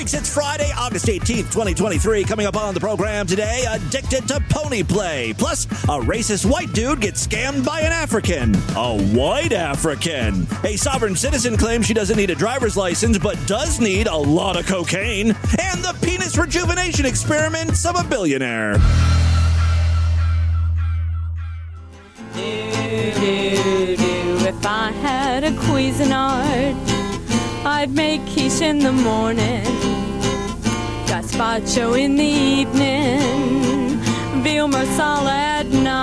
freaks, it's Friday, August 18th, 2023. Coming up on the program today, addicted to pony play. Plus, a racist white dude gets scammed by an African. A white African. A sovereign citizen claims she doesn't need a driver's license, but does need a lot of cocaine. And the penis rejuvenation experiments of a billionaire. If I had a Cuisinart, I'd make quiche in the morning, gazpacho in the evening, veal marsala at night.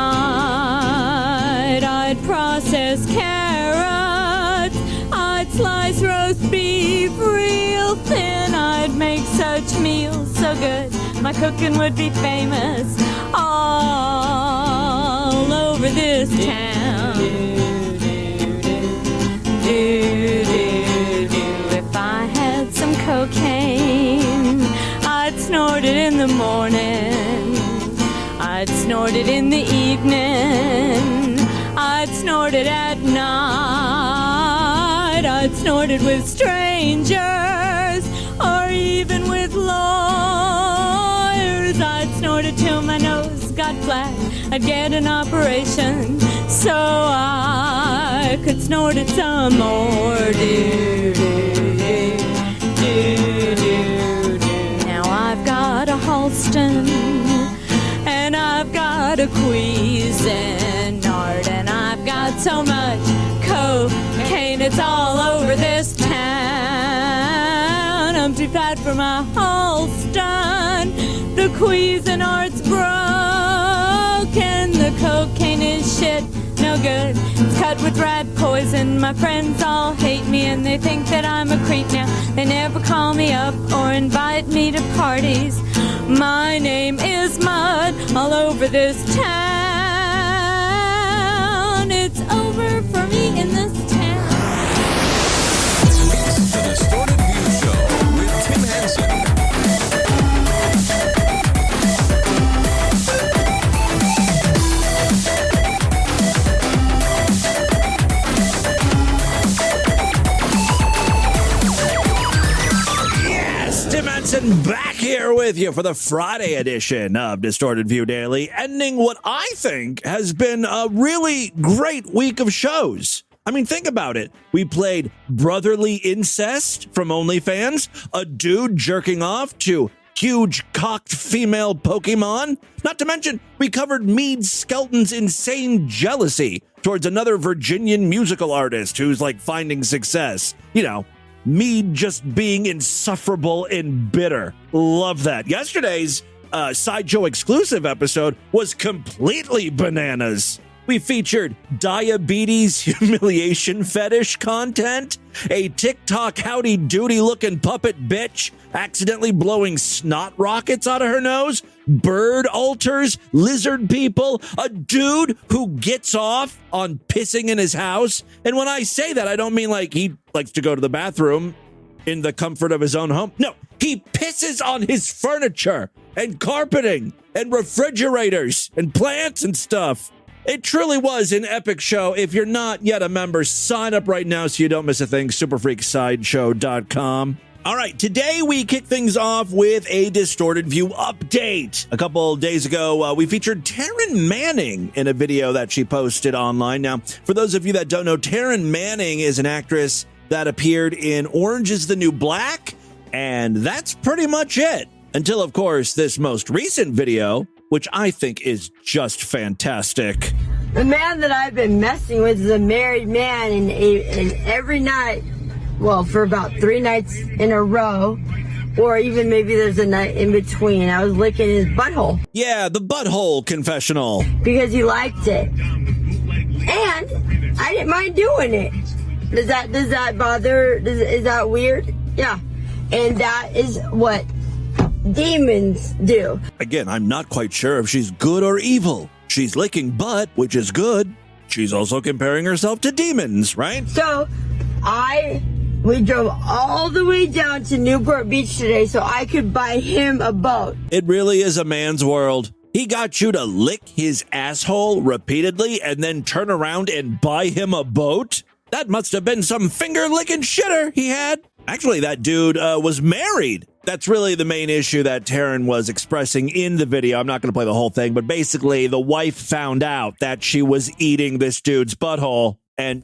I'd process carrots, I'd slice roast beef real thin. I'd make such meals so good, my cooking would be famous all over this town. If I had some cocaine, I'd snort it in the morning, I'd snort it in the evening, I'd snort it at night. I'd snort it with strangers or even with lawyers. I'd snort it till my nose got flat. I'd get an operation so I could snort it some more. Now I've got a Halston and I've got a Cuisinart and I've got so much cocaine it's all over this town. I'm too fat for my Halston. The Cuisinart's broken. The cocaine is shit, no good. It's cut with rat poison. My friends all hate me and they think that I'm a creep now. They never call me up or invite me to parties. My name is Mud all over this town. It's over for me in this town. It's the Distorted View Show with Tim Henson. Back here with you for the Friday edition of Distorted View Daily, ending what I think has been a really great week of shows. I mean, think about it. We played Brotherly Incest from OnlyFans, a dude jerking off to huge cocked female Pokemon. Not to mention, we covered Meade Skelton's insane jealousy towards another Virginian musical artist who's like finding success. You know, Meade just being insufferable and bitter. Love that. Yesterday's Sideshow exclusive episode was completely bananas. We featured diabetes humiliation fetish content, a TikTok howdy doody looking puppet bitch accidentally blowing snot rockets out of her nose, bird altars, lizard people, a dude who gets off on pissing in his house. And when I say that, I don't mean like he likes to go to the bathroom in the comfort of his own home. No, he pisses on his furniture and carpeting and refrigerators and plants and stuff. It truly was an epic show. If you're not yet a member, sign up right now so you don't miss a thing. Superfreaksideshow.com. All right, today we kick things off with a Distorted View update. A couple days ago, we featured Taryn Manning in a video that she posted online. Now, for those of you that don't know, Taryn Manning is an actress that appeared in Orange is the New Black, and that's pretty much it. Until, of course, this most recent video, which I think is just fantastic. The man that I've been messing with is a married man, and every night, well, for about 3 nights in a row, or even maybe there's a night in between, I was licking his butthole. Yeah, the butthole confessional. Because he liked it. And I didn't mind doing it. Does that bother? Is that weird? Yeah. And that is what demons do. Again, I'm not quite sure if she's good or evil. She's licking butt, which is good. She's also comparing herself to demons, right? So, we drove all the way down to Newport Beach today so I could buy him a boat. It really is a man's world. He got you to lick his asshole repeatedly and then turn around and buy him a boat? That must have been some finger-licking shitter he had. Actually, that dude was married That's really the main issue that Taryn was expressing in the video. I'm not going to play the whole thing, but basically the wife found out that she was eating this dude's butthole and,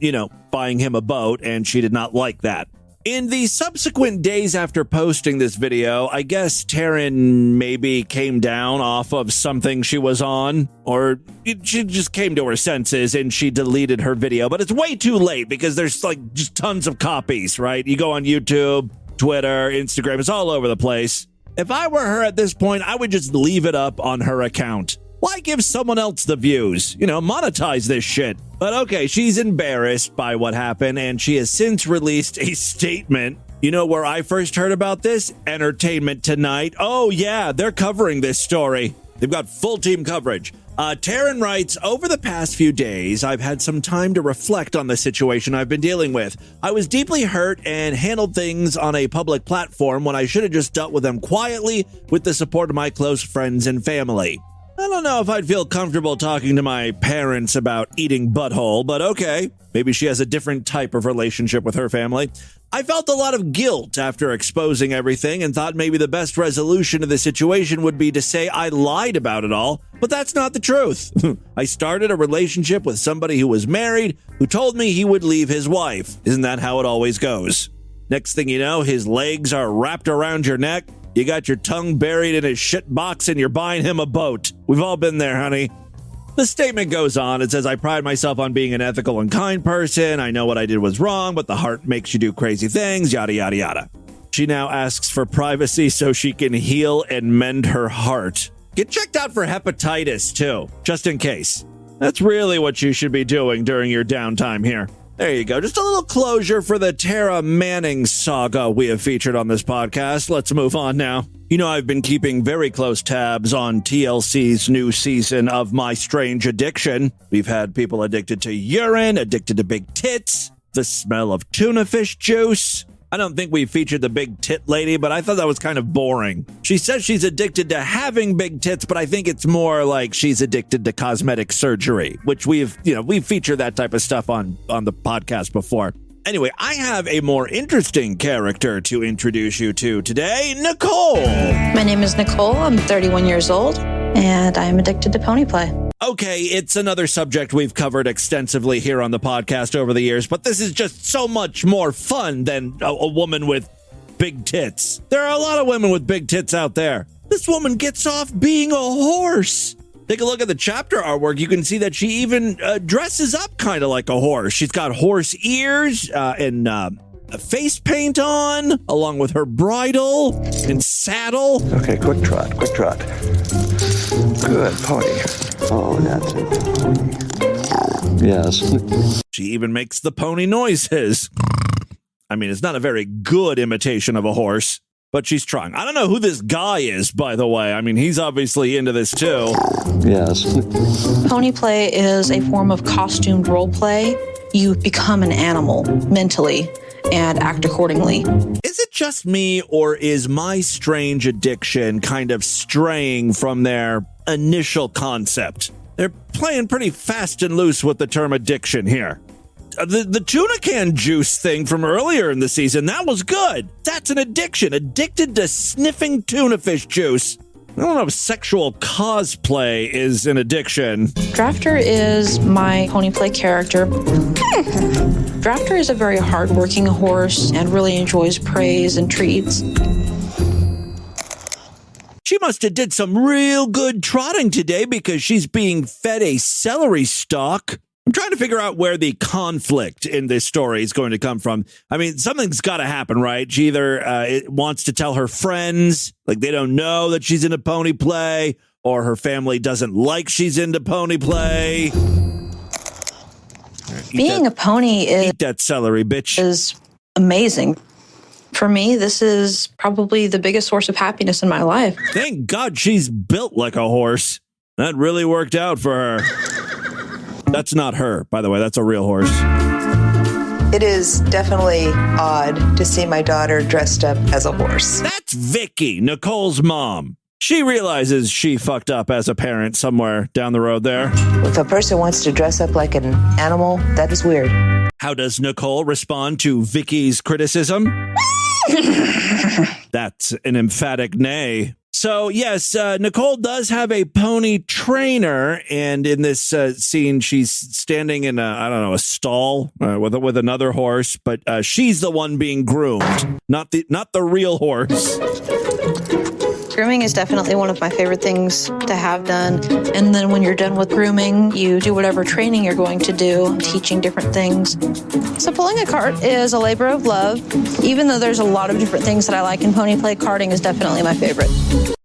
buying him a boat, and she did not like that. In the subsequent days after posting this video, I guess Taryn maybe came down off of something she was on, or she just came to her senses and she deleted her video. But it's way too late because there's just tons of copies, right? You go on YouTube, Twitter, Instagram, it's all over the place. If I were her at this point, I would just leave it up on her account. Why give someone else the views? Monetize this shit. But okay, she's embarrassed by what happened, and she has since released a statement. You know where I first heard about this? Entertainment Tonight. Oh yeah, they're covering this story. They've got full team coverage. Taryn writes, over the past few days, I've had some time to reflect on the situation I've been dealing with. I was deeply hurt and handled things on a public platform when I should have just dealt with them quietly with the support of my close friends and family. I don't know if I'd feel comfortable talking to my parents about eating butthole, but okay. Maybe she has a different type of relationship with her family. I felt a lot of guilt after exposing everything and thought maybe the best resolution of the situation would be to say I lied about it all, but that's not the truth. I started a relationship with somebody who was married who told me he would leave his wife. Isn't that how it always goes? Next thing you know, his legs are wrapped around your neck. You got your tongue buried in his shit box and you're buying him a boat. We've all been there, honey. The statement goes on. It says, I pride myself on being an ethical and kind person. I know what I did was wrong, but the heart makes you do crazy things, yada, yada, yada. She now asks for privacy so she can heal and mend her heart. Get checked out for hepatitis, too, just in case. That's really what you should be doing during your downtime here. There you go. Just a little closure for the Tara Manning saga we have featured on this podcast. Let's move on now. I've been keeping very close tabs on TLC's new season of My Strange Addiction. We've had people addicted to urine, addicted to big tits, the smell of tuna fish juice. I don't think we featured the big tit lady, but I thought that was kind of boring. She says she's addicted to having big tits, but I think it's more like she's addicted to cosmetic surgery, which we've featured that type of stuff on the podcast before. Anyway, I have a more interesting character to introduce you to today, Nicole. My name is Nicole. I'm 31 years old, and I'm addicted to pony play. Okay, it's another subject we've covered extensively here on the podcast over the years, but this is just so much more fun than a woman with big tits. There are a lot of women with big tits out there. This woman gets off being a horse. Take a look at the chapter artwork. You can see that she even dresses up kind of like a horse. She's got horse ears and face paint on, along with her bridle and saddle. Okay, quick trot. Good, pony. Oh, that's it. Yes. She even makes the pony noises. I mean, it's not a very good imitation of a horse, but she's trying. I don't know who this guy is, by the way. I mean, he's obviously into this too. Yes. Pony play is a form of costumed role play. You become an animal mentally and act accordingly. Is it just me, or is My Strange Addiction kind of straying from their initial concept? They're playing pretty fast and loose with the term addiction here. The tuna can juice thing from earlier in the season, that was good. That's an addiction. Addicted to sniffing tuna fish juice. I don't know if sexual cosplay is an addiction. Drafter is my pony play character. Drafter is a very hardworking horse and really enjoys praise and treats. She must have did some real good trotting today because she's being fed a celery stalk. I'm trying to figure out where the conflict in this story is going to come from. I mean, something's got to happen, right? She either wants to tell her friends, like they don't know that she's into pony play, or her family doesn't like she's into pony play. Being a pony eat that celery, bitch. Is amazing. For me, this is probably the biggest source of happiness in my life. Thank God she's built like a horse. That really worked out for her. That's not her, by the way. That's a real horse. It is definitely odd to see my daughter dressed up as a horse. That's Vicky, Nicole's mom. She realizes she fucked up as a parent somewhere down the road there. If a person wants to dress up like an animal, that is weird. How does Nicole respond to Vicky's criticism? That's an emphatic nay. So, yes, Nicole does have a pony trainer, and in this scene, she's standing in a stall with another horse, but she's the one being groomed, not the real horse. Grooming is definitely one of my favorite things to have done. And then when you're done with grooming, you do whatever training you're going to do, teaching different things. So pulling a cart is a labor of love. Even though there's a lot of different things that I like in pony play, carting is definitely my favorite.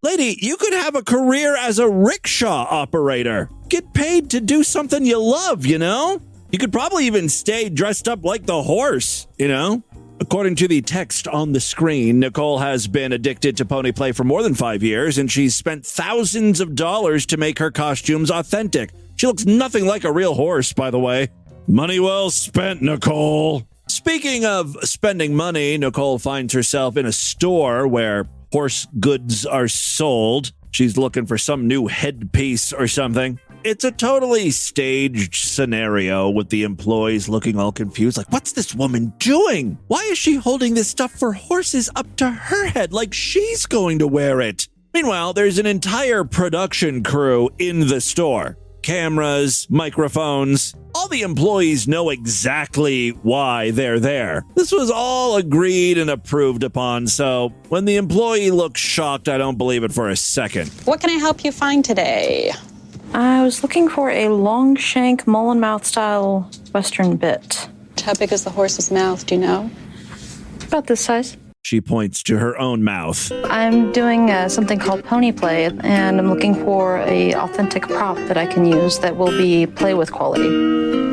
Lady, you could have a career as a rickshaw operator. Get paid to do something you love, you know? You could probably even stay dressed up like the horse, you know? According to the text on the screen, Nicole has been addicted to pony play for more than 5 years, and she's spent thousands of dollars to make her costumes authentic. She looks nothing like a real horse, by the way. Money well spent, Nicole. Speaking of spending money, Nicole finds herself in a store where horse goods are sold. She's looking for some new headpiece or something. It's a totally staged scenario with the employees looking all confused. Like, what's this woman doing? Why is she holding this stuff for horses up to her head like she's going to wear it? Meanwhile, there's an entire production crew in the store. Cameras, microphones. All the employees know exactly why they're there. This was all agreed and approved upon, so when the employee looks shocked, I don't believe it for a second. What can I help you find today? I was looking for a long shank mullen mouth style Western bit. How big is the horse's mouth, do you know? About this size. She points to her own mouth. I'm doing something called pony play, and I'm looking for a authentic prop that I can use that will be play with quality.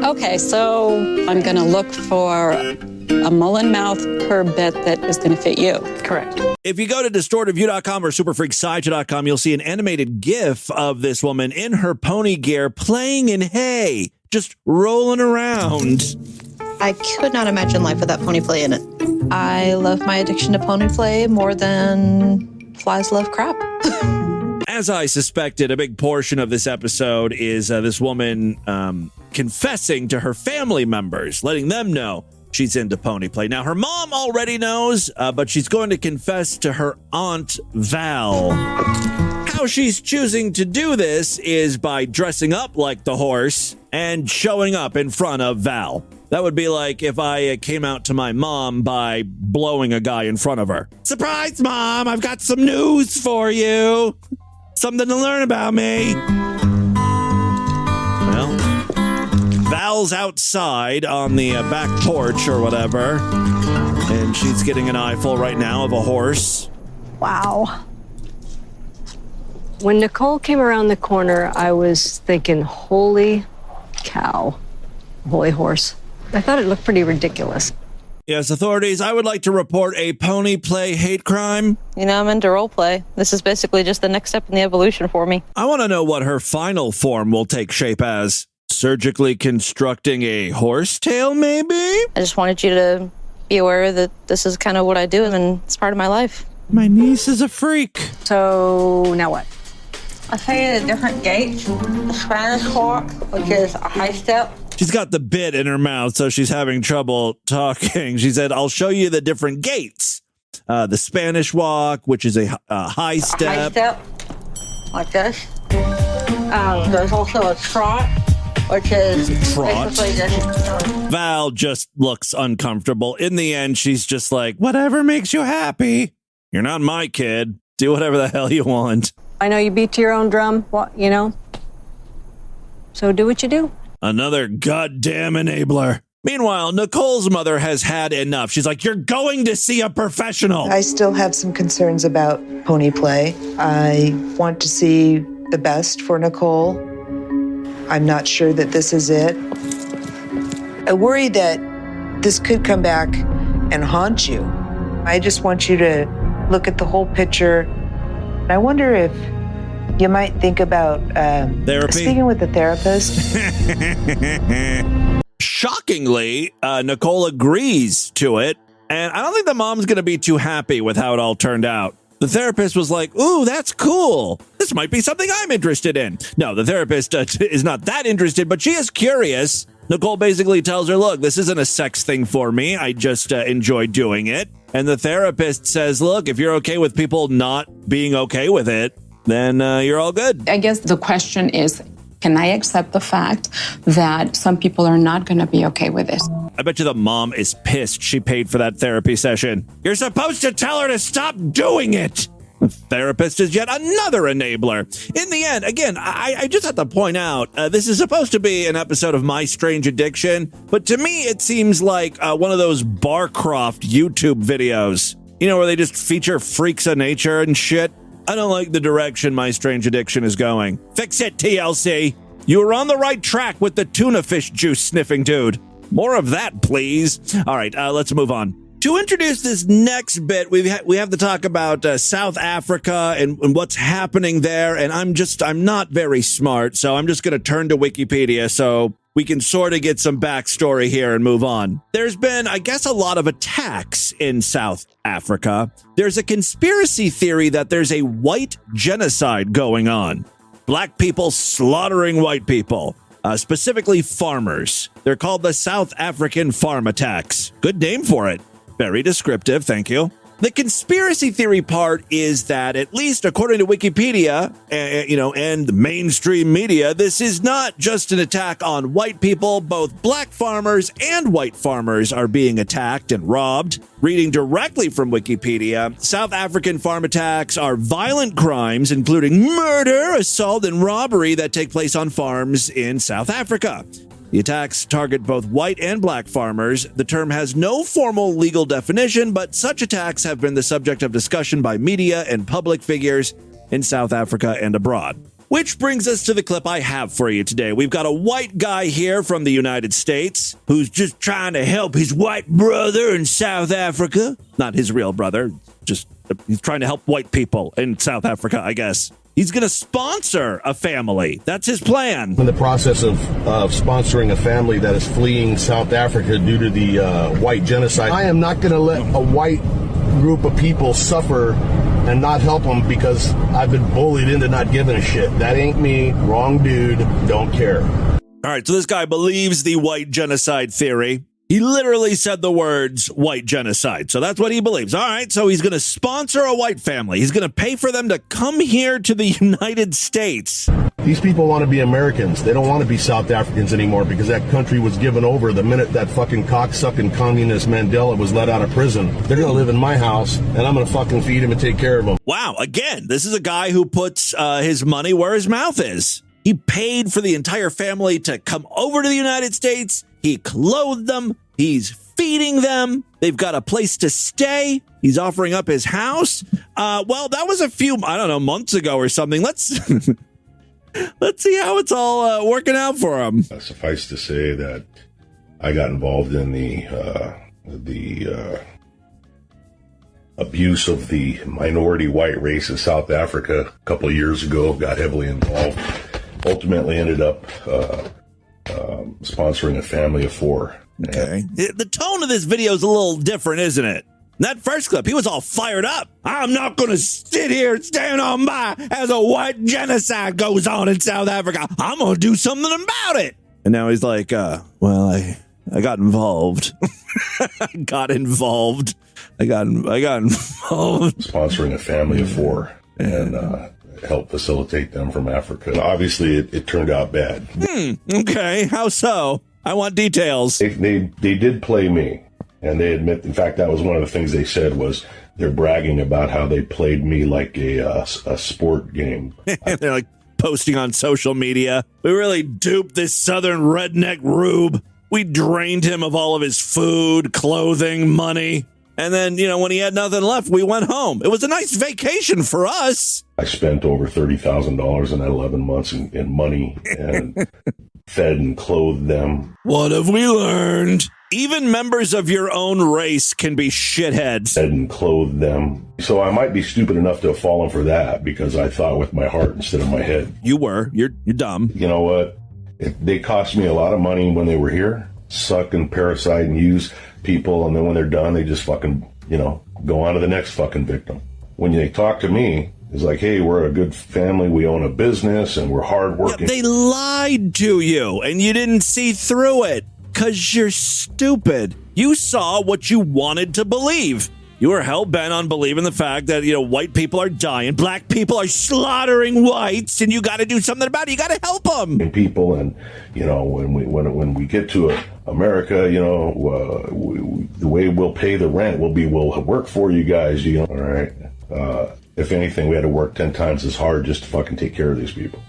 Okay, so I'm gonna look for a mullen mouth per bit that is gonna fit you. Correct. If you go to distortedview.com or superfreaksideshow.com, you'll see an animated GIF of this woman in her pony gear playing in hay, just rolling around. I could not imagine life without pony play in it. I love my addiction to pony play more than flies love crap. As I suspected, a big portion of this episode is this woman confessing to her family members, letting them know she's into pony play. Now, her mom already knows, but she's going to confess to her aunt, Val. How she's choosing to do this is by dressing up like the horse and showing up in front of Val. That would be like if I came out to my mom by blowing a guy in front of her. Surprise, Mom! I've got some news for you! Something to learn about me! Well, Val's outside on the back porch or whatever, and she's getting an eyeful right now of a horse. Wow. When Nicole came around the corner, I was thinking, holy cow, holy horse. I thought it looked pretty ridiculous. Yes, authorities, I would like to report a pony play hate crime. You know, I'm into role play. This is basically just the next step in the evolution for me. I want to know what her final form will take shape as. Surgically constructing a horse tail, maybe? I just wanted you to be aware that this is kind of what I do, and it's part of my life. My niece is a freak. So, now what? I'll tell you the different gaits. The Spanish walk, which is a high step. She's got the bit in her mouth, so she's having trouble talking. She said, I'll show you the different gaits. The Spanish walk, which is a high step. A high step, like this. There's also a trot, which is basically just... Val just looks uncomfortable. In the end, she's just like, whatever makes you happy. You're not my kid. Do whatever the hell you want. I know you beat to your own drum, you know? So do what you do. Another goddamn enabler. Meanwhile, Nicole's mother has had enough. She's like, you're going to see a professional. I still have some concerns about pony play. I want to see the best for Nicole. I'm not sure that this is it. I worry that this could come back and haunt you. I just want you to look at the whole picture. I wonder if you might think about therapy. Speaking with a therapist. Shockingly, Nicole agrees to it, and I don't think the mom's going to be too happy with how it all turned out. The therapist was like, ooh, that's cool. This might be something I'm interested in. No, the therapist is not that interested, but she is curious. Nicole basically tells her, look, this isn't a sex thing for me. I just enjoy doing it. And the therapist says, look, if you're okay with people not being okay with it, then you're all good. I guess the question is, can I accept the fact that some people are not going to be okay with this? I bet you the mom is pissed she paid for that therapy session. You're supposed to tell her to stop doing it. The therapist is yet another enabler. In the end, again, I just have to point out, this is supposed to be an episode of My Strange Addiction, but to me, it seems like one of those Barcroft YouTube videos, you know, where they just feature freaks of nature and shit. I don't like the direction My Strange Addiction is going. Fix it, TLC. You were on the right track with the tuna fish juice sniffing dude. More of that, please. All right, let's move on. To introduce this next bit, we have to talk about South Africa and what's happening there. And I'm not very smart, so I'm just going to turn to Wikipedia so we can sort of get some backstory here and move on. There's been, I guess, a lot of attacks in South Africa. There's a conspiracy theory that there's a white genocide going on. Black people slaughtering white people. Specifically farmers. They're called the South African farm attacks. Good name for it. Very descriptive, thank you. The conspiracy theory part is that, at least according to Wikipedia, and the mainstream media, this is not just an attack on white people. Both black farmers and white farmers are being attacked and robbed. Reading directly from Wikipedia, South African farm attacks are violent crimes, including murder, assault, and robbery that take place on farms in South Africa. The attacks target both white and black farmers. The term has no formal legal definition, but such attacks have been the subject of discussion by media and public figures in South Africa and abroad. Which brings us to the clip I have for you today. We've got a white guy here from the United States who's just trying to help his white brother in South Africa. Not his real brother, just he's trying to help white people in South Africa, I guess. He's going to sponsor a family. That's his plan. In the process of sponsoring a family that is fleeing South Africa due to the white genocide, I am not going to let a white group of people suffer and not help them because I've been bullied into not giving a shit. That ain't me. Wrong dude. Don't care. All right, so this guy believes the white genocide theory. He literally said the words white genocide. So that's what he believes. All right, so he's going to sponsor a white family. He's going to pay for them to come here to the United States. These people want to be Americans. They don't want to be South Africans anymore because that country was given over the minute that fucking cocksucking communist Mandela was let out of prison. They're going to live in my house, and I'm going to fucking feed him and take care of them. Wow, again, this is a guy who puts his money where his mouth is. He paid for the entire family to come over to the United States. He clothed them. He's feeding them. They've got a place to stay. He's offering up his house. Well, that was a few, months ago or something. Let's let's see how it's all working out for him. Suffice to say that I got involved in the abuse of the minority white race in South Africa a couple of years ago. Got heavily involved. Ultimately ended up sponsoring a family of 4. Okay. The tone of this video is a little different, isn't it? In that first clip, he was all fired up. I'm not going to sit here and stand on by as a white genocide goes on in South Africa. I'm going to do something about it. And now he's like, I got involved. I got involved. Sponsoring a family of 4 and help facilitate them from Africa. Obviously, it turned out bad. Okay. How so? I want details. They did play me, and they admit, in fact, that was one of the things they said was they're bragging about how they played me like a sport game. They're like posting on social media. We really duped this southern redneck rube. We drained him of all of his food, clothing, money. And then, when he had nothing left, we went home. It was a nice vacation for us. I spent over $30,000 in that 11 months in money and fed and clothed them. What have we learned? Even members of your own race can be shitheads. Fed and clothed them. So I might be stupid enough to have fallen for that because I thought with my heart instead of my head. You were. You're dumb. You know what? They cost me a lot of money when they were here. Suck and parasite and use people, and then when they're done, they just fucking, go on to the next fucking victim. When they talk to me, it's like, hey, we're a good family, we own a business, and we're hardworking. Yeah, they lied to you, and you didn't see through it, because you're stupid. You saw what you wanted to believe. You are hell-bent on believing the fact that, white people are dying, black people are slaughtering whites, and you got to do something about it. You got to help them. And people, and, when we get to America, the way we'll pay the rent will be we'll work for you guys, all right? If anything, we had to work 10 times as hard just to fucking take care of these people.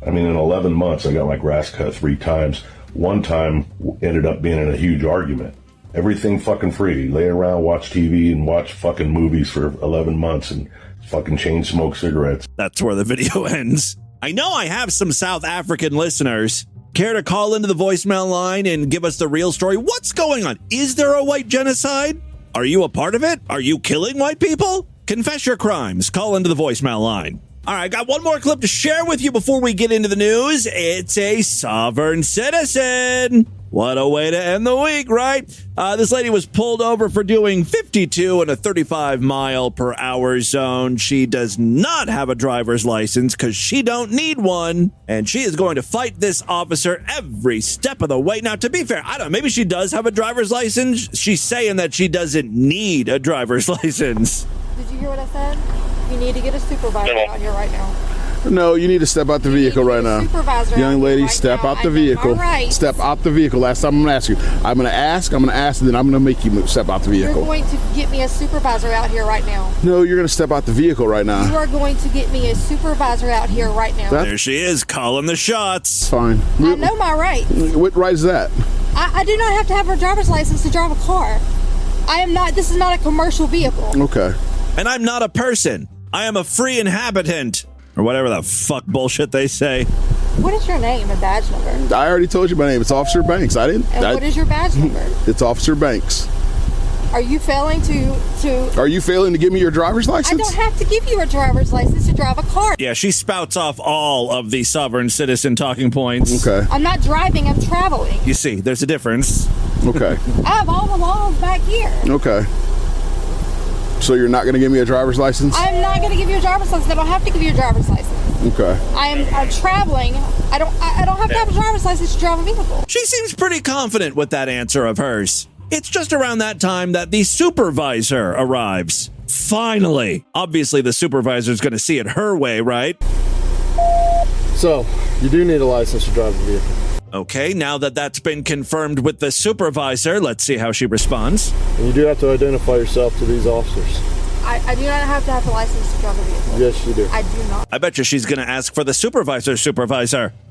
I mean, in 11 months, I got my grass cut 3 times. One time ended up being in a huge argument. Everything fucking free. Lay around, watch TV, and watch fucking movies for 11 months and fucking chain smoke cigarettes. That's where the video ends. I know I have some South African listeners. Care to call into the voicemail line and give us the real story? What's going on? Is there a white genocide? Are you a part of it? Are you killing white people? Confess your crimes. Call into the voicemail line. All right, got one more clip to share with you before we get into the news. It's a sovereign citizen. What a way to end the week, right? This lady was pulled over for doing 52 in a 35-mile-per-hour zone. She does not have a driver's license because she don't need one, and she is going to fight this officer every step of the way. Now, to be fair, I don't know, maybe she does have a driver's license. She's saying that she doesn't need a driver's license. Did you hear what I said? You need to get a supervisor out here right now. No, you need to step out the vehicle right now. Young lady, step out the vehicle. Step out the vehicle. Last time I'm going to ask you. I'm going to ask, and then I'm going to make you step out the vehicle. You're going to get me a supervisor out here right now. No, you're going to step out the vehicle right now. You are going to get me a supervisor out here right now. There she is, calling the shots. Fine. I know my rights. What right is that? I do not have to have a driver's license to drive a car. This is not a commercial vehicle. Okay. And I'm not a person. I am a free inhabitant. Or whatever the fuck bullshit they say. What is your name and badge number? I already told you my name. It's Officer Banks. What is your badge number? It's Officer Banks. Are you failing to... Are you failing to give me your driver's license? I don't have to give you a driver's license to drive a car. Yeah, she spouts off all of the sovereign citizen talking points. Okay. I'm not driving, I'm traveling. You see, there's a difference. Okay. I have all the laws back here. Okay. So you're not going to give me a driver's license? I'm not going to give you a driver's license. I don't have to give you a driver's license. Okay. I'm traveling. I don't have to have a driver's license to drive a vehicle. She seems pretty confident with that answer of hers. It's just around that time that the supervisor arrives. Finally. Obviously, the supervisor's going to see it her way, right? So, you do need a license to drive a vehicle. Okay, now that that's been confirmed with the supervisor, let's see how she responds. And you do have to identify yourself to these officers. I do not have to have a license to drive a vehicle. Yes, you do. I do not. I bet you she's going to ask for the supervisor.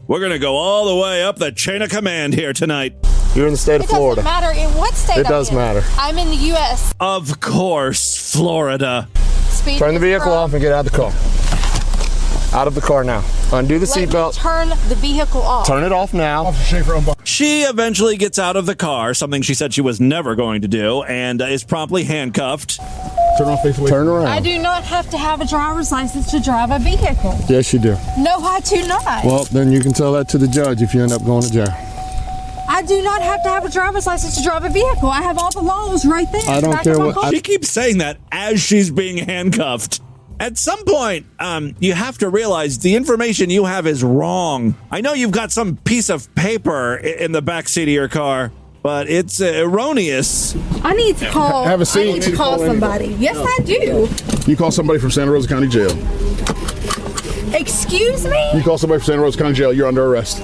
We're going to go all the way up the chain of command here tonight. You're in the state of Florida. It doesn't matter in what state It does matter. I'm in the U.S. Of course, Florida. Turn the vehicle off and get out of the car. Out of the car now. Undo the seatbelt. Turn the vehicle off. Turn it off now. She eventually gets out of the car, something she said she was never going to do, and is promptly handcuffed. Turn around. I do not have to have a driver's license to drive a vehicle. Yes, you do. No, I do not. Well, then you can tell that to the judge if you end up going to jail. I do not have to have a driver's license to drive a vehicle. I have all the laws right there. I don't care what. She keeps saying that as she's being handcuffed. At some point, you have to realize the information you have is wrong. I know you've got some piece of paper in the backseat of your car, but it's erroneous. I need to call. Have a seat. I need to call somebody. Yes, I do. You call somebody from Santa Rosa County Jail. Excuse me? You call somebody from Santa Rosa County Jail. You're under arrest.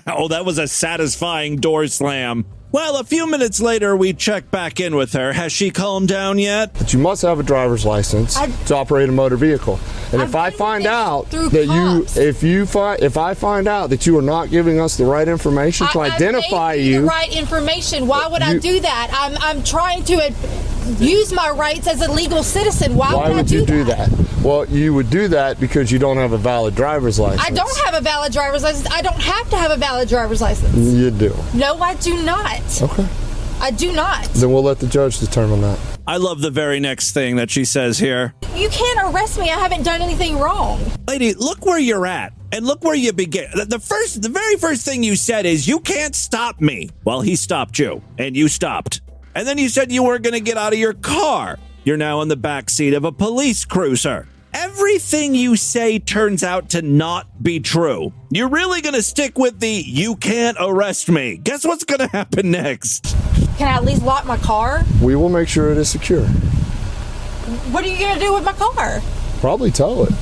Oh, that was a satisfying door slam. Well, a few minutes later, we check back in with her. Has she calmed down yet? But you must have a driver's license to operate a motor vehicle. And if I find out that if I find out that you are not giving us the right information to identify you, the right information. Why would I do that? I'm trying to use my rights as a legal citizen. Why would you do that? Well, you would do that because you don't have a valid driver's license. I don't have a valid driver's license. I don't have to have a valid driver's license. You do. No, I do not. Okay. I do not. Then we'll let the judge determine that. I love the very next thing that she says here. You can't arrest me. I haven't done anything wrong. Lady, look where you're at. And look where you begin. The very first thing you said is, you can't stop me. Well, he stopped you. And you stopped. And then you said you weren't going to get out of your car. You're now in the back seat of a police cruiser. everything you say turns out to not be true. You're really going to stick with the "you can't arrest me." Guess what's going to happen next? Can I at least lock my car? We will make sure it is secure. What are you going to do with my car? Probably tow it.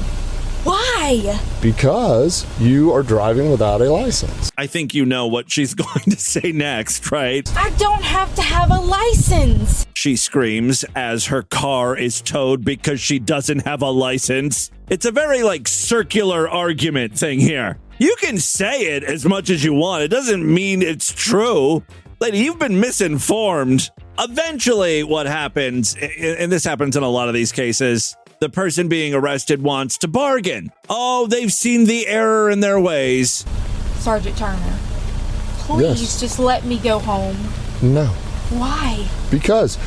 Why? Because you are driving without a license. I think you know what she's going to say next, right? I don't have to have a license. She screams as her car is towed because she doesn't have a license. It's a very, circular argument thing here. You can say it as much as you want. It doesn't mean it's true. Lady, you've been misinformed. Eventually, what happens, and this happens in a lot of these cases, the person being arrested wants to bargain. Oh, they've seen the error in their ways. Sergeant Turner, please just let me go home. No. Why? Because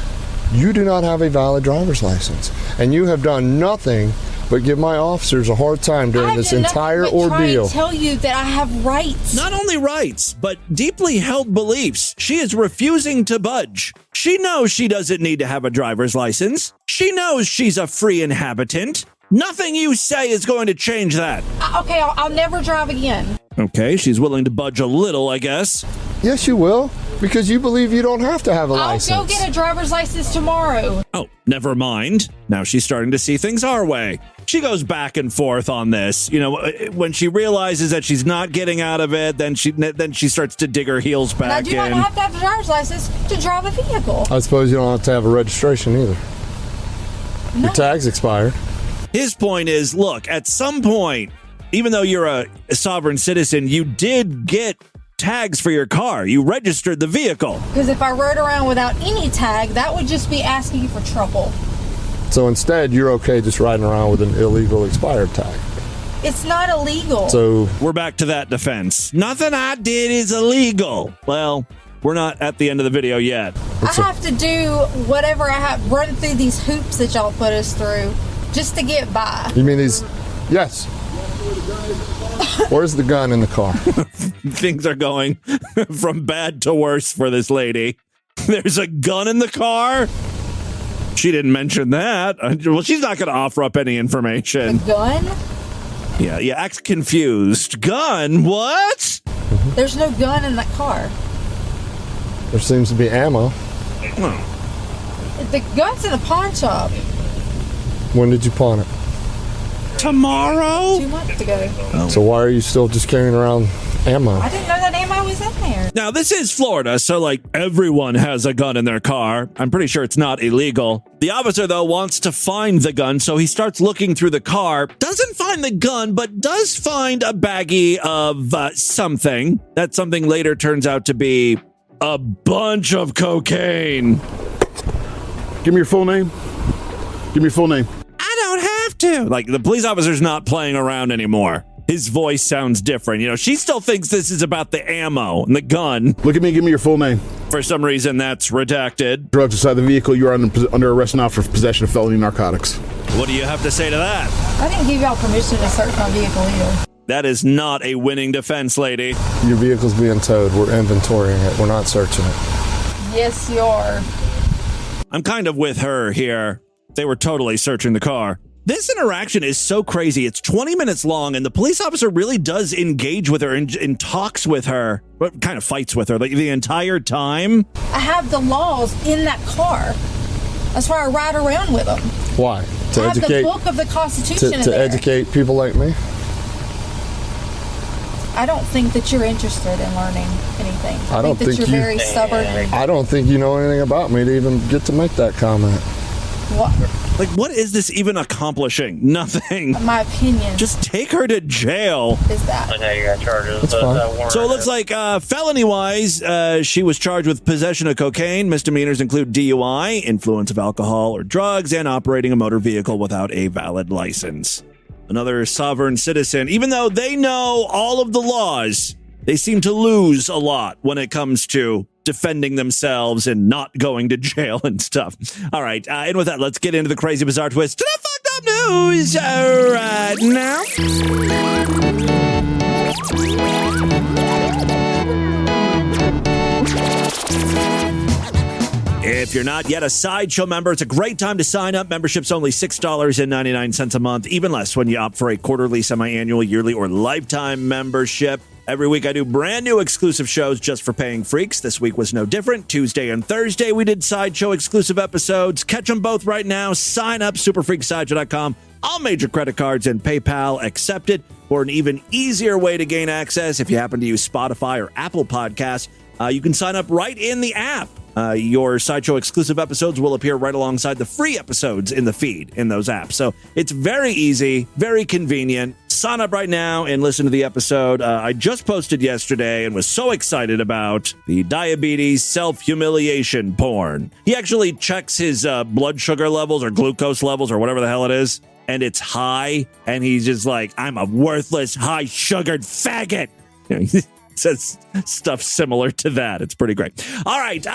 you do not have a valid driver's license, and you have done nothing but give my officers a hard time during this entire ordeal. I tell you that I have rights. Not only rights, but deeply held beliefs. She is refusing to budge. She knows she doesn't need to have a driver's license. She knows she's a free inhabitant. Nothing you say is going to change that. Okay, I'll never drive again. Okay, she's willing to budge a little, I guess. Yes, you will, because you believe you don't have to have a license. I'll go get a driver's license tomorrow. Oh, never mind. Now she's starting to see things our way. She goes back and forth on this. You know, when she realizes that she's not getting out of it, then she starts to dig her heels back in. And I do not have to have a driver's license to drive a vehicle. I suppose you don't have to have a registration either. No. Your tag's expired. His point is, look, at some point, even though you're a sovereign citizen, you did get tags for your car. You registered the vehicle. Because if I rode around without any tag, that would just be asking you for trouble. So instead, you're okay just riding around with an illegal expired tag. It's not illegal. So we're back to that defense. Nothing I did is illegal. Well, we're not at the end of the video yet. I have to do whatever I have, run through these hoops that y'all put us through just to get by. You mean these? Yes. Where's the gun in the car? Things are going from bad to worse for this lady. There's a gun in the car? She didn't mention that. Well, she's not going to offer up any information. A gun? Yeah, act confused. Gun? What? There's no gun in that car. There seems to be ammo. The gun's in the pawn shop. When did you pawn it? Tomorrow? 2 months ago. Oh. So why are you still just carrying around ammo? I didn't know that ammo was in there. Now, this is Florida, so everyone has a gun in their car. I'm pretty sure it's not illegal. The officer, though, wants to find the gun, so he starts looking through the car. Doesn't find the gun, but does find a baggie of something. That something later turns out to be a bunch of cocaine. Give me your full name. Give me your full name. I don't have to. The police officer's not playing around anymore. His voice sounds different. You know, she still thinks this is about the ammo and the gun. Look at me. Give me your full name. For some reason, that's redacted. Drugs inside the vehicle. You are under arrest now for possession of felony narcotics. What do you have to say to that? I didn't give y'all permission to search my vehicle either. That is not a winning defense, lady. Your vehicle's being towed. We're inventorying it. We're not searching it. Yes, you are. I'm kind of with her here. They were totally searching the car. This interaction is so crazy. It's 20 minutes long, and the police officer really does engage with her and talks with her, but kind of fights with her the entire time. I have the laws in that car. That's why I ride around with them. Why? To have the book of the Constitution to educate people like me? I don't think that you're interested in learning anything. I think that you're very stubborn. I don't think you know anything about me to even get to make that comment. What? What is this even accomplishing? Nothing. My opinion. Just take her to jail. Is that? I know you got charges. That's fine. So it looks like felony-wise, she was charged with possession of cocaine. Misdemeanors include DUI, influence of alcohol or drugs, and operating a motor vehicle without a valid license. Another sovereign citizen, even though they know all of the laws, they seem to lose a lot when it comes to defending themselves and not going to jail and stuff. All right, and with that, let's get into the crazy, bizarre twist to the fucked up news right now. It's If you're not yet a Sideshow member, it's a great time to sign up. Membership's only $6.99 a month, even less when you opt for a quarterly, semi-annual, yearly, or lifetime membership. Every week I do brand new exclusive shows just for paying freaks. This week was no different. Tuesday and Thursday we did Sideshow exclusive episodes. Catch them both right now. Sign up, superfreaksideshow.com. All major credit cards and PayPal accepted. For an even easier way to gain access, if you happen to use Spotify or Apple Podcasts, you can sign up right in the app. Your Sideshow exclusive episodes will appear right alongside the free episodes in the feed in those apps. So it's very easy, very convenient. Sign up right now and listen to the episode. I just posted yesterday and was so excited about the diabetes self-humiliation porn. He actually checks his blood sugar levels or glucose levels or whatever the hell it is, and it's high, and he's just like, I'm a worthless, high-sugared faggot. Says stuff similar to that. It's pretty great. All right.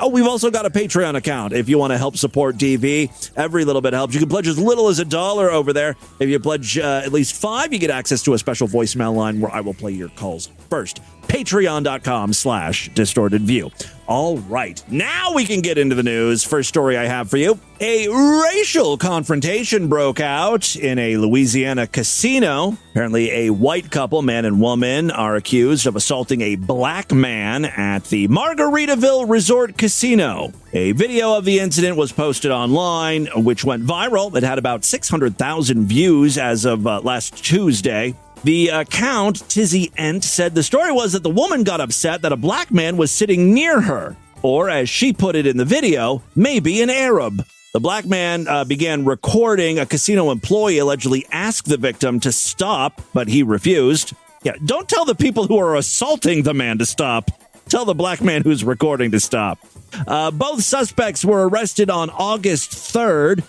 We've also got a Patreon account if you want to help support DV. Every little bit helps. You can pledge as little as $1 over there. If you pledge at least $5, you get access to a special voicemail line where I will play your calls first. Patreon.com/distortedview. All right, now we can get into the news. First story I have for you. A racial confrontation broke out in a Louisiana casino. Apparently, a white couple, man and woman, are accused of assaulting a black man at the Margaritaville Resort Casino. A video of the incident was posted online, which went viral. It had about 600,000 views as of last Tuesday. The account, Tizzy Ent, said the story was that the woman got upset that a black man was sitting near her, or as she put it in the video, maybe an Arab. The black man began recording. A casino employee allegedly asked the victim to stop, but he refused. Yeah, don't tell the people who are assaulting the man to stop. Tell the black man who's recording to stop. Both suspects were arrested on August 3rd.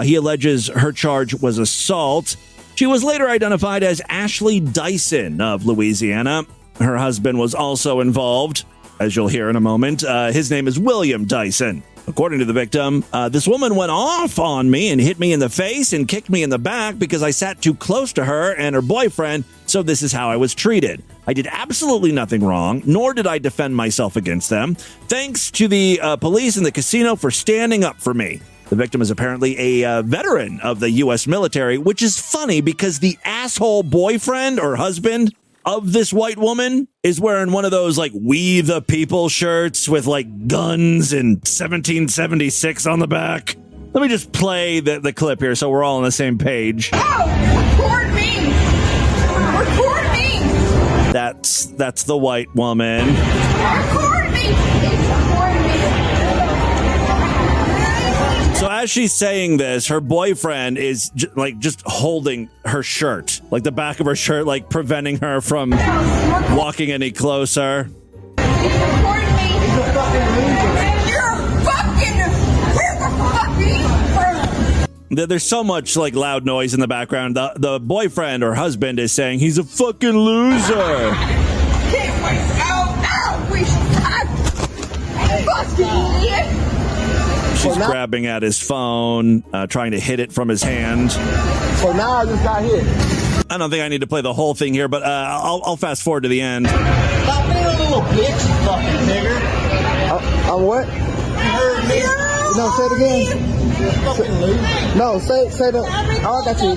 He alleges her charge was assault. She was later identified as Ashley Dyson of Louisiana. Her husband was also involved, as you'll hear in a moment. His name is William Dyson. According to the victim, this woman went off on me and hit me in the face and kicked me in the back because I sat too close to her and her boyfriend, so this is how I was treated. I did absolutely nothing wrong, nor did I defend myself against them. Thanks to the police and the casino for standing up for me. The victim is apparently a veteran of the U.S. military, which is funny because the asshole boyfriend or husband of this white woman is wearing one of those like We the People shirts with like guns and 1776 on the back. Let me just play the clip here so we're all on the same page. Oh, record me! Record me! That's the white woman. Record me! Record me! So as she's saying this, her boyfriend is just holding her shirt, like the back of her shirt, like preventing her from walking any closer. There's so much like loud noise in the background. The boyfriend or husband is saying he's a fucking loser. She's grabbing at his phone, trying to hit it from his hand. So now I just got hit. I don't think I need to play the whole thing here, but I'll fast forward to the end. Stop being a little bitch, you fucking nigger. I'm what? You heard me? No, say it again. No, say the. Oh, I got you.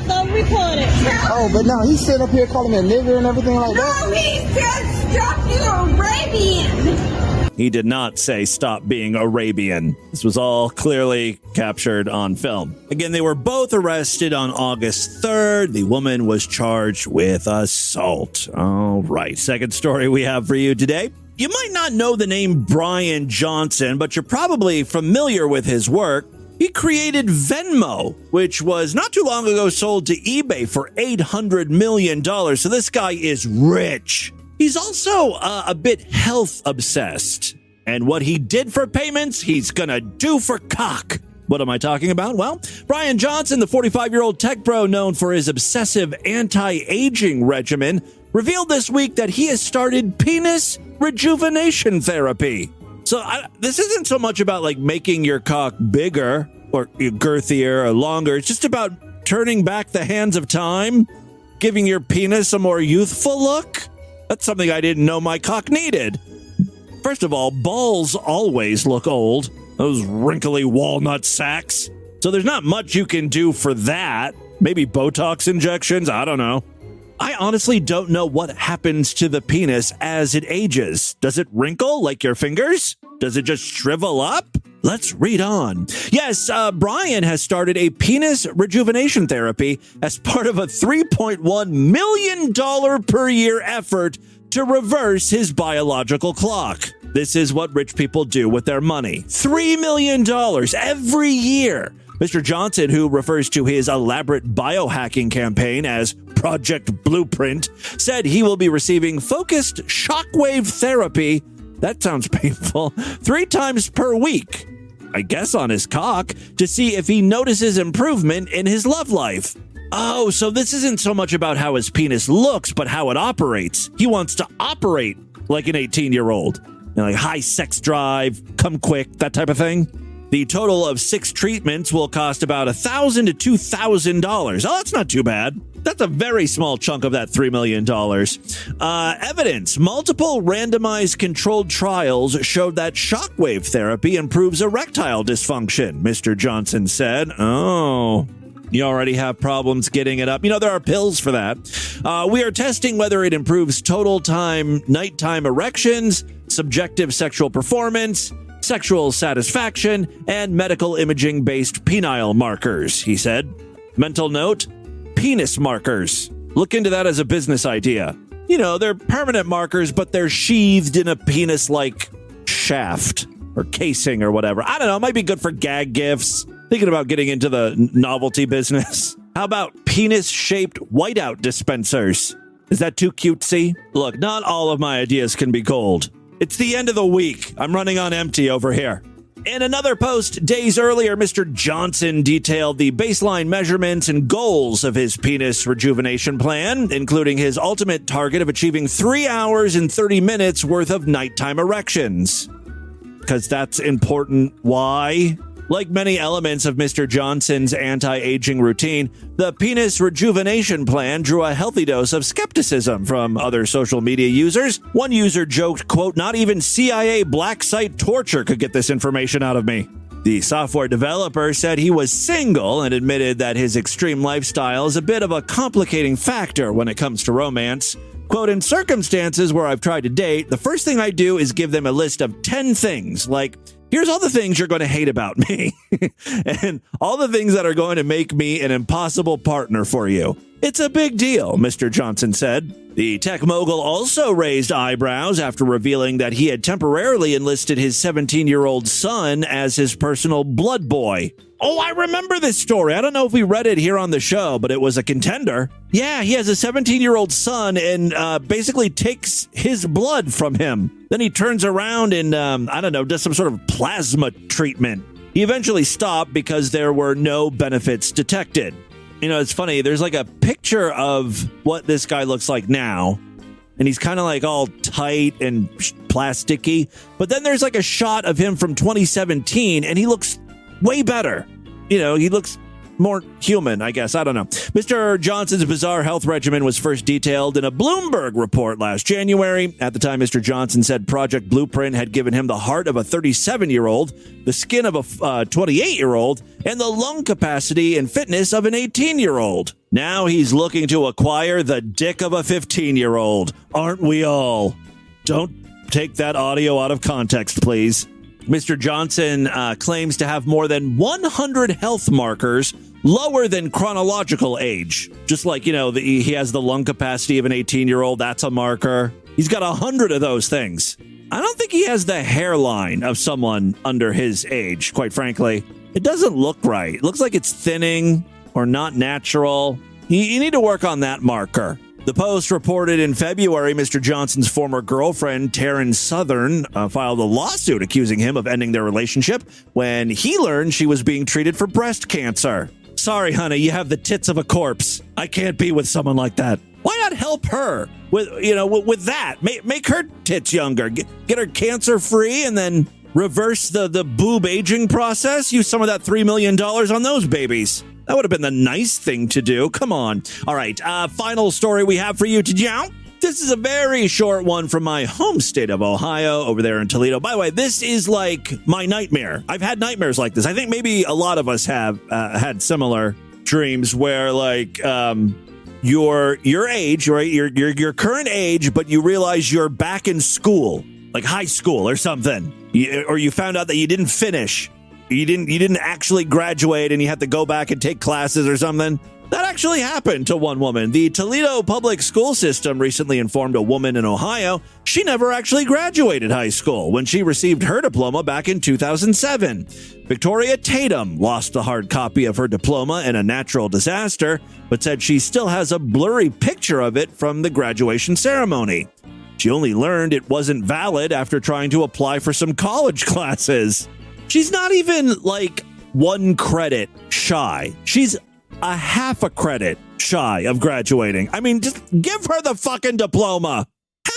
Oh, but no, he's sitting up here calling me a nigger and everything like that. No, he said stop being Arabian. He did not say stop being Arabian. This was all clearly captured on film. Again, they were both arrested on August 3rd. The woman was charged with assault. All right, second story we have for you today. You might not know the name Brian Johnson, but you're probably familiar with his work. He created Venmo, which was not too long ago sold to eBay for $800 million. So this guy is rich. He's also a bit health obsessed. And what he did for payments, he's gonna do for cock. What am I talking about? Well, Brian Johnson, the 45-year-old tech bro known for his obsessive anti-aging regimen, revealed this week that he has started penis rejuvenation therapy. So this isn't so much about like making your cock bigger or girthier or longer. It's just about turning back the hands of time, giving your penis a more youthful look. That's something I didn't know my cock needed. First of all, balls always look old. Those wrinkly walnut sacks. So there's not much you can do for that. Maybe Botox injections, I don't know. I honestly don't know what happens to the penis as it ages. Does it wrinkle like your fingers? Does it just shrivel up? Let's read on. Yes, Brian has started a penis rejuvenation therapy as part of a $3.1 million per year effort to reverse his biological clock. This is what rich people do with their money. $3 million every year. Mr. Johnson, who refers to his elaborate biohacking campaign as Project Blueprint, said he will be receiving focused shockwave therapy, that sounds painful, 3 times per week, I guess on his cock, to see if he notices improvement in his love life. Oh, so this isn't so much about how his penis looks, but how it operates. He wants to operate like an 18-year-old. Like high sex drive, come quick, that type of thing. The total of 6 treatments will cost about $1,000 to $2,000. Oh, that's not too bad. That's a very small chunk of that $3 million. Evidence. Multiple randomized controlled trials showed that shockwave therapy improves erectile dysfunction, Mr. Johnson said. Oh, you already have problems getting it up. You know, there are pills for that. We are testing whether it improves total time, nighttime erections, subjective sexual performance, sexual satisfaction, and medical imaging-based penile markers, he said. Mental note, penis markers. Look into that as a business idea. You know, they're permanent markers, but they're sheathed in a penis-like shaft or casing or whatever. I don't know, it might be good for gag gifts. Thinking about getting into the novelty business. How about penis-shaped whiteout dispensers? Is that too cutesy? Look, not all of my ideas can be gold. It's the end of the week. I'm running on empty over here. In another post days earlier, Mr. Johnson detailed the baseline measurements and goals of his penis rejuvenation plan, including his ultimate target of achieving 3 hours and 30 minutes worth of nighttime erections. Because that's important. Why? Like many elements of Mr. Johnson's anti-aging routine, the penis rejuvenation plan drew a healthy dose of skepticism from other social media users. One user joked, quote, "Not even CIA black site torture could get this information out of me." The software developer said he was single and admitted that his extreme lifestyle is a bit of a complicating factor when it comes to romance. Quote, "In circumstances where I've tried to date, the first thing I do is give them a list of 10 things, like, here's all the things you're going to hate about me, and all the things that are going to make me an impossible partner for you. It's a big deal," Mr. Johnson said. The tech mogul also raised eyebrows after revealing that he had temporarily enlisted his 17-year-old son as his personal blood boy. Oh, I remember this story. I don't know if we read it here on the show, but it was a contender. Yeah, he has a 17-year-old son and basically takes his blood from him. Then he turns around and, does some sort of plasma treatment. He eventually stopped because there were no benefits detected. You know, it's funny. There's like a picture of what this guy looks like now, and he's kind of like all tight and plasticky. But then there's like a shot of him from 2017, and he looks way better. You know, he looks more human, I guess. I don't know. Mr. Johnson's bizarre health regimen was first detailed in a Bloomberg report last January. At the time, Mr. Johnson said Project Blueprint had given him the heart of a 37-year-old, the skin of a 28-year-old, and the lung capacity and fitness of an 18-year-old. Now he's looking to acquire the dick of a 15-year-old. Aren't we all? Don't take that audio out of context, please. Mr. Johnson claims to have more than 100 health markers lower than chronological age. Just like, you know, he has the lung capacity of an 18-year-old. That's a marker. He's got 100 of those things. I don't think he has the hairline of someone under his age, quite frankly. It doesn't look right. It looks like it's thinning or not natural. You need to work on that marker. The Post reported in February Mr. Johnson's former girlfriend, Taryn Southern, filed a lawsuit accusing him of ending their relationship when he learned she was being treated for breast cancer. Sorry, honey, you have the tits of a corpse. I can't be with someone like that. Why not help her with that? Make her tits younger. Get her cancer free and then reverse the boob aging process. Use some of that $3 million on those babies. That would have been the nice thing to do. Come on. All right. Final story we have for you today. This is a very short one from my home state of Ohio over there in Toledo. By the way, this is like my nightmare. I've had nightmares like this. I think maybe a lot of us have had similar dreams where like your age, right? Your current age, but you realize you're back in school, like high school or something. Or you found out that you didn't finish. You didn't actually graduate and you had to go back and take classes or something. That actually happened to one woman. The Toledo public school system recently informed a woman in Ohio she never actually graduated high school when she received her diploma back in 2007. Victoria Tatum lost the hard copy of her diploma in a natural disaster, but said she still has a blurry picture of it from the graduation ceremony. She only learned it wasn't valid after trying to apply for some college classes. She's not even like 1 credit shy. She's a half a credit shy of graduating. I mean, just give her the fucking diploma.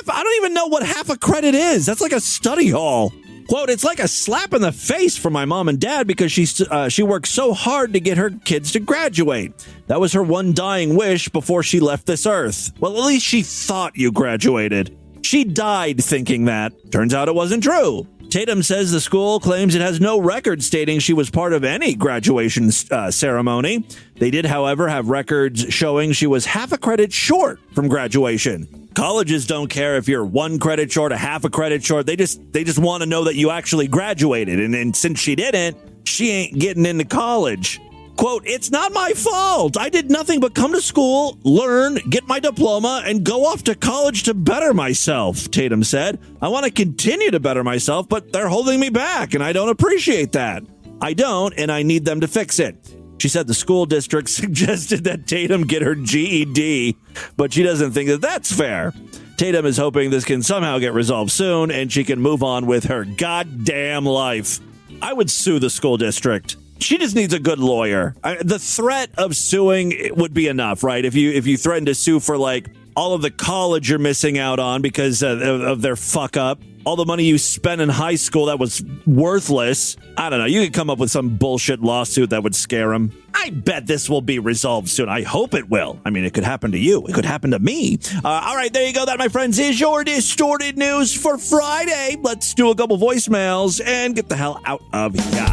I don't even know what half a credit is. That's like a study hall. Quote, it's like a slap in the face for my mom and dad because she worked so hard to get her kids to graduate. That was her one dying wish before she left this earth. Well, at least she thought you graduated. She died thinking that. Turns out it wasn't true. Tatum says the school claims it has no record stating she was part of any graduation ceremony. They did, however, have records showing she was half a credit short from graduation. Colleges don't care if you're 1 credit short, a half a credit short. They just want to know that you actually graduated. And since she didn't, she ain't getting into college. Quote, it's not my fault. I did nothing but come to school, learn, get my diploma, and go off to college to better myself, Tatum said. I want to continue to better myself, but they're holding me back, and I don't appreciate that. I don't, and I need them to fix it. She said the school district suggested that Tatum get her GED, but she doesn't think that that's fair. Tatum is hoping this can somehow get resolved soon, and she can move on with her goddamn life. I would sue the school district. She just needs a good lawyer. The threat of suing would be enough, right? If you threaten to sue for like all of the college you're missing out on because of their fuck up, all the money you spent in high school that was worthless. I don't know. You could come up with some bullshit lawsuit that would scare them. I bet this will be resolved soon. I hope it will. I mean, it could happen to you. It could happen to me. All right, there you go. That, my friends, is your Distorted News for Friday. Let's do a couple voicemails and get the hell out of here.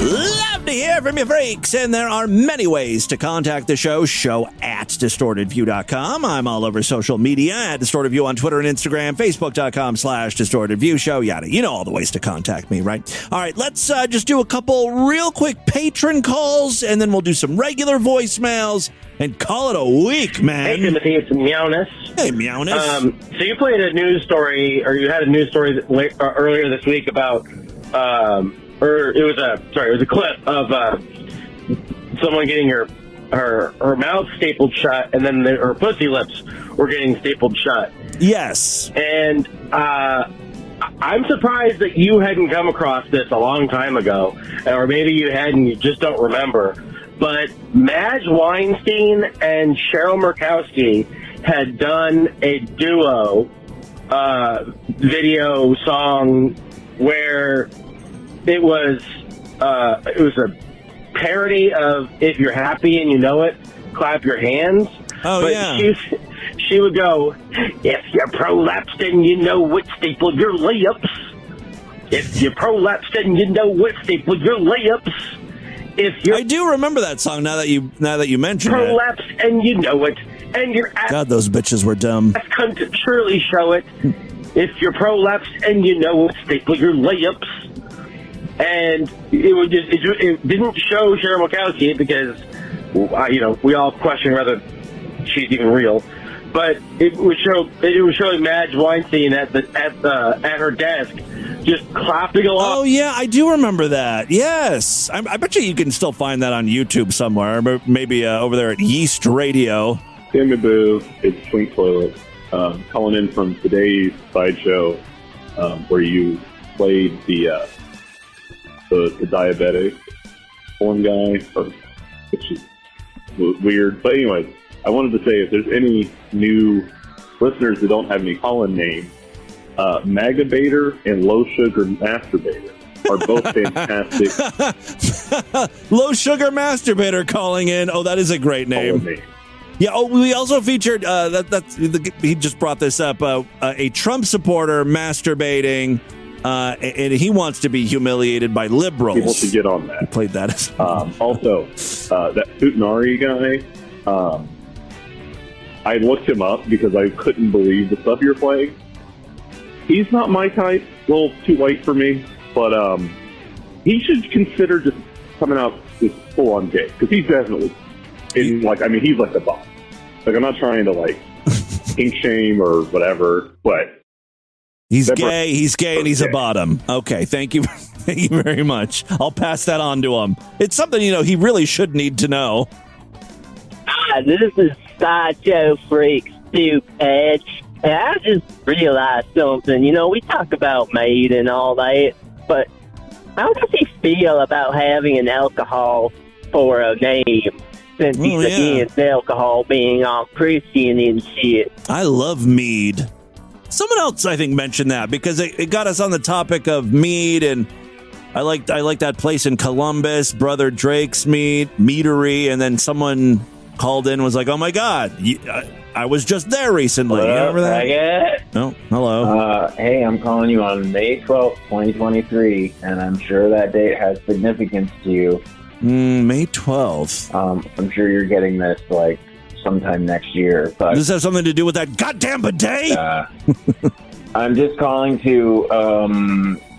Love to hear from you freaks, and there are many ways to contact the show at distortedview.com. I'm all over social media at distortedview on Twitter and Instagram, facebook.com/distortedviewshow, yada. You know all the ways to contact me, right? All right, let's just do a couple real quick patron calls, and then we'll do some regular voicemails and call it a week, man. Hey, Timothy, it's Meowness. Hey, Meowness. So you played a news story, or you had a news story earlier this week about... it was a clip of someone getting her mouth stapled shut, and then her pussy lips were getting stapled shut. Yes. And I'm surprised that you hadn't come across this a long time ago, or maybe you had and you just don't remember. But Madge Weinstein and Cheryl Murkowski had done a duo video song where it was a parody of "If You're Happy and You Know It, Clap Your Hands." Oh, but yeah. She would go, "If you're prolapsed and you know it, staple your layups. If you're prolapsed and you know it, staple your layups. If you're..." I do remember that song now that you mention it. "Prolapsed and you know it, and your ass..." God, those bitches were dumb. ...couldn't surely show it. If you're prolapsed and you know it, staple your layups. And it didn't show Cheryl Murkowski because, we all question whether she's even real. But it was showing Madge Weinstein at her desk, just clapping along. Oh yeah, I do remember that. Yes, I bet you can still find that on YouTube somewhere, maybe over there at Yeast Radio. Timmy Boo, it's Twink Toilet, calling in from today's Sideshow, where you played the diabetic porn guy, which is weird. But anyway, I wanted to say if there's any new listeners that don't have any call-in names, Magabator and Low Sugar Masturbator are both fantastic. Low Sugar Masturbator calling in. Oh, that is a great name. Yeah. Oh, we also featured he just brought this up. A Trump supporter masturbating, and he wants to be humiliated by liberals. People should get on that. We played that as also, that Futanari guy. I looked him up because I couldn't believe the stuff you're playing. He's not my type. A little too white for me, but he should consider just coming out as full on gay because he's definitely. He's like the boss. Like, I'm not trying to kink shame or whatever, but he's gay, and he's a bottom. Okay, thank you very much. I'll pass that on to him. It's something, he really should need to know. This is Sideshow Freak Stupid. And I just realized something. We talk about Maid and all that, but how does he feel about having an alcohol for a name? Since he's against alcohol being all Christian and shit. I love mead. Someone else, I think, mentioned that because it got us on the topic of mead, and I like that place in Columbus, Brother Drake's Meadery, and then someone called in and was like, "Oh my God, I was just there recently." You remember that? No, hello. Hey, I'm calling you on May 12th, 2023, and I'm sure that date has significance to you. May 12th. I'm sure you're getting this sometime next year. But does this have something to do with that goddamn bidet? I'm just calling to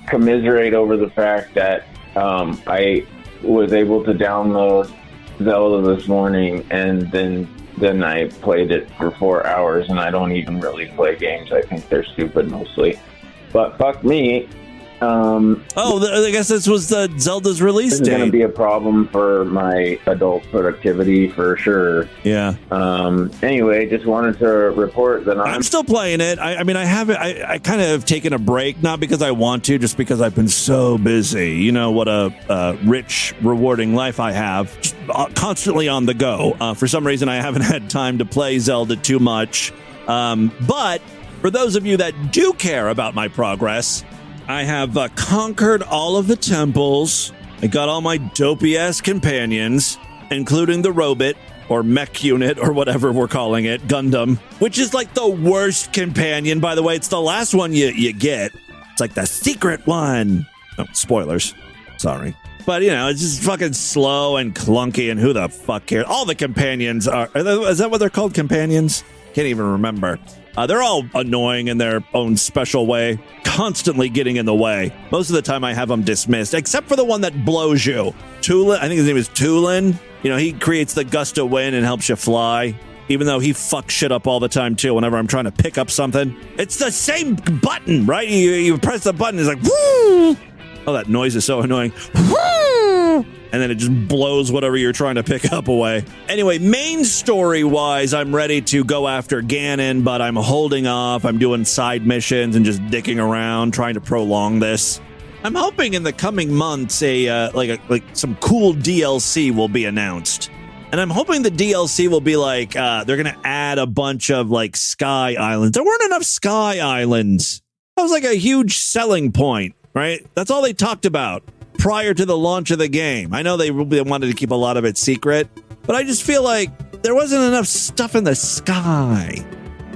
commiserate over the fact that I was able to download Zelda this morning, and then I played it for 4 hours, and I don't even really play games. I think they're stupid mostly. But fuck me. I guess this was the Zelda's release date. This is going to be a problem for my adult productivity for sure. Yeah. Anyway, just wanted to report that I'm still playing it. I mean, I haven't. I kind of have taken a break, not because I want to, just because I've been so busy. You know what a rich, rewarding life I have, just constantly on the go. For some reason, I haven't had time to play Zelda too much. But for those of you that do care about my progress, I have conquered all of the temples. I got all my dopey-ass companions, including the robot, or mech unit, or whatever we're calling it, Gundam, which is the worst companion, by the way. It's the last one you get. It's the secret one. Oh, spoilers. Sorry. But, it's just fucking slow and clunky, and who the fuck cares? All the companions is that what they're called, companions? Can't even remember. They're all annoying in their own special way, constantly getting in the way. Most of the time I have them dismissed, except for the one that blows you. Tulin, I think his name is Tulin. He creates the gust of wind and helps you fly, even though he fucks shit up all the time, too, whenever I'm trying to pick up something. It's the same button, right? You press the button, it's like, woo! Oh, that noise is so annoying. Woo! And then it just blows whatever you're trying to pick up away. Anyway, main story-wise, I'm ready to go after Ganon, but I'm holding off. I'm doing side missions and just dicking around, trying to prolong this. I'm hoping in the coming months, some cool DLC will be announced. And I'm hoping the DLC will be they're going to add a bunch of sky islands. There weren't enough sky islands. That was a huge selling point, right? That's all they talked about prior to the launch of the game. I know they wanted to keep a lot of it secret, but I just feel like there wasn't enough stuff in the sky.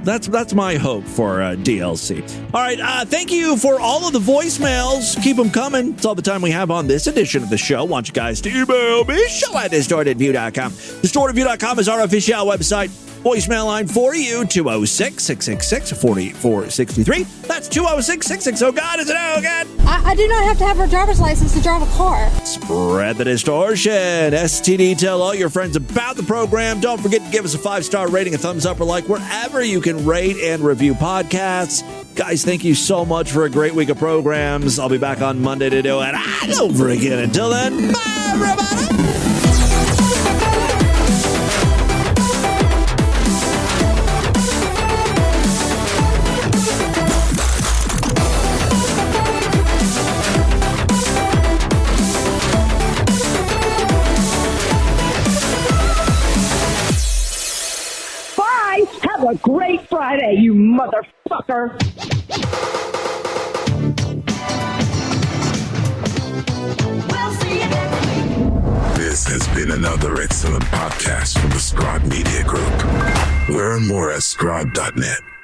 That's my hope for DLC. All right, thank you for all of the voicemails. Keep them coming. It's all the time we have on this edition of the show. Want you guys to email me, show@distortedview.com. Distortedview.com is our official website. Voicemail line for you, 206-666-4463. That's 206-660-GOD. Is it oh God? I do not have to have a driver's license to drive a car. Spread the distortion. STD, tell all your friends about the program. Don't forget to give us a 5-star rating, a thumbs up, or wherever you can rate and review podcasts. Guys, thank you so much for a great week of programs. I'll be back on Monday to do it all over again. Until then, bye, everybody. Have a great Friday, you motherfucker. This has been been another excellent podcast from the Scribe Media Group. Learn more at scribe.net.